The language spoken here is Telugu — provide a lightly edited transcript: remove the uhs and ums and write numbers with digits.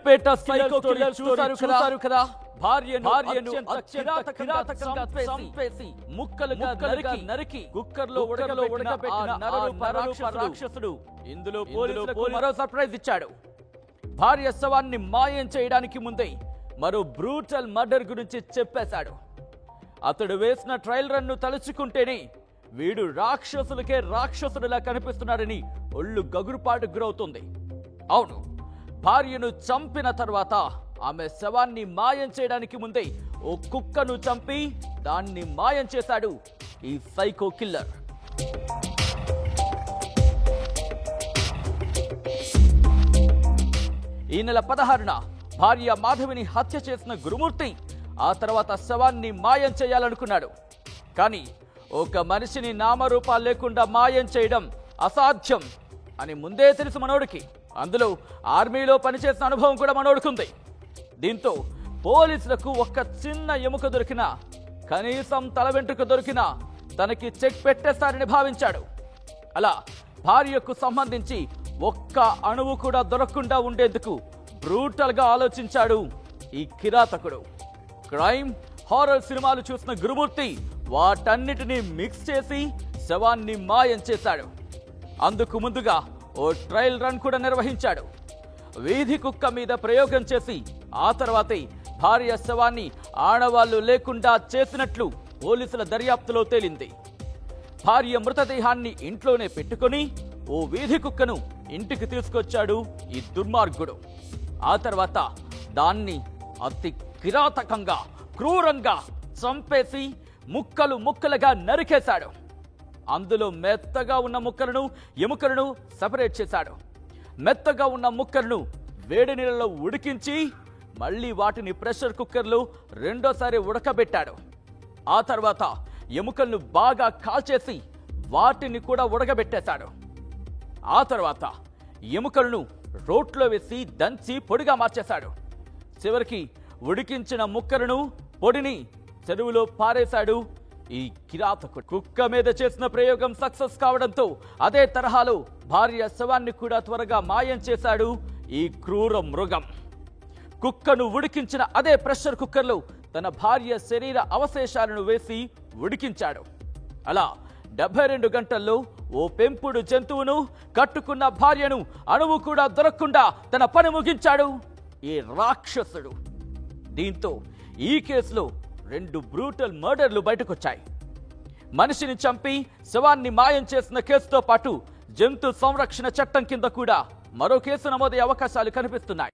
అమీర్పేట సైకో కిల్లర్ చూసారు కదా భార్యను చంపేసి ముక్కలుగా నరికి కుక్కర్లో ఉడకబెట్టిన రాక్షసుడు ఇందులో పోలీసులకు మరో సర్ప్రైజ్ ఇచ్చాడు. భార్య శవాన్ని మాయం చేయడానికి ముందే మరో బ్రూటల్ మర్డర్ గురించి చెప్పేశాడు. అతడు వేసిన ట్రయల్ రన్ ను తలుచుకుంటేనే వీడు రాక్షసులకే రాక్షసుడిలా కనిపిస్తున్నాడని ఒళ్ళు గగురుపాటు గురవుతుంది. అవును, భార్యను చంపిన తర్వాత ఆమె శవాన్ని మాయం చేయడానికి ముందే ఓ కుక్కను చంపి దాన్ని మాయం చేశాడు ఈ సైకో కిల్లర్. ఈ నెల 16న భార్య మాధవిని హత్య చేసిన గురుమూర్తి ఆ తర్వాత శవాన్ని మాయం చేయాలనుకున్నాడు. కానీ ఒక మనిషిని నామరూపాలు లేకుండా మాయం చేయడం అసాధ్యం అని ముందే తెలుసు మనోడికి. అందులో ఆర్మీలో పనిచేసిన అనుభవం కూడా మనోడుకుంది. దీంతో పోలీసులకు ఒక్క చిన్న ఎముక దొరికినా, కనీసం తల వెంట్రుక దొరికినా తనకి చెక్ పెట్టేస్తారని భావించాడు. అలా భార్యకు సంబంధించి ఒక్క అణువు కూడా దొరకకుండా ఉండేందుకు బ్రూటల్ గా ఆలోచించాడు ఈ కిరాతకుడు. క్రైమ్ హారర్ సినిమాలు చూసిన గురుమూర్తి వాటన్నిటినీ మిక్స్ చేసి శవాన్ని మాయం చేశాడు. అందుకు ముందుగా ఓ ట్రయల్ రన్ కూడా నిర్వహించాడు. వీధి కుక్క మీద ప్రయోగం చేసి ఆ తర్వాతే భార్య శవాన్ని ఆడవాళ్లు లేకుండా చేసినట్లు పోలీసుల దర్యాప్తులో తేలింది. భార్య మృతదేహాన్ని ఇంట్లోనే పెట్టుకొని ఓ వీధి కుక్కను ఇంటికి తీసుకొచ్చాడు ఈ దుర్మార్గుడు. ఆ తర్వాత దాన్ని అతి కిరాతకంగా క్రూరంగా చంపేసి ముక్కలు ముక్కలుగా నరికేశాడు. అందులో మెత్తగా ఉన్న ముక్కలను ఎముకలను సెపరేట్ చేశాడు. మెత్తగా ఉన్న ముక్కలను వేడి నీళ్ళలో ఉడికించి మళ్ళీ వాటిని ప్రెషర్ కుక్కర్లో రెండోసారి ఉడకబెట్టాడు. ఆ తర్వాత ఎముకలను బాగా కాల్చేసి వాటిని కూడా ఉడకబెట్టేశాడు. ఆ తర్వాత ఎముకలను రోట్లో వేసి దంచి పొడిగా మార్చేశాడు. చివరికి ఉడికించిన ముక్కలను పొడిని చెరువులో పారేశాడు ఈ కిరాతకుడు. కుక్క మీద చేసిన ప్రయోగం సక్సెస్ కావడంతో అదే తరహాలో భార్య శవాన్ని కూడా త్వరగా మాయం చేశాడు ఈ క్రూర మృగం. కుక్కను ఉడికించిన అదే ప్రెషర్ కుక్కర్లో తన భార్య శరీర అవశేషాలను వేసి ఉడికించాడు. అలా 72 గంటల్లో ఓ పెంపుడు జంతువును, కట్టుకున్న భార్యను అణువు కూడా దొరకకుండా తన పని ముగించాడు ఈ రాక్షసుడు. దీంతో ఈ కేసులో 2 బ్రూటల్ మర్డర్లు బయటకొచ్చాయి. మనిషిని చంపి శవాన్ని మాయం చేసిన కేసుతో పాటు జంతు సంరక్షణ చట్టం కింద కూడా మరో కేసు నమోదయ్యే అవకాశాలు కనిపిస్తున్నాయి.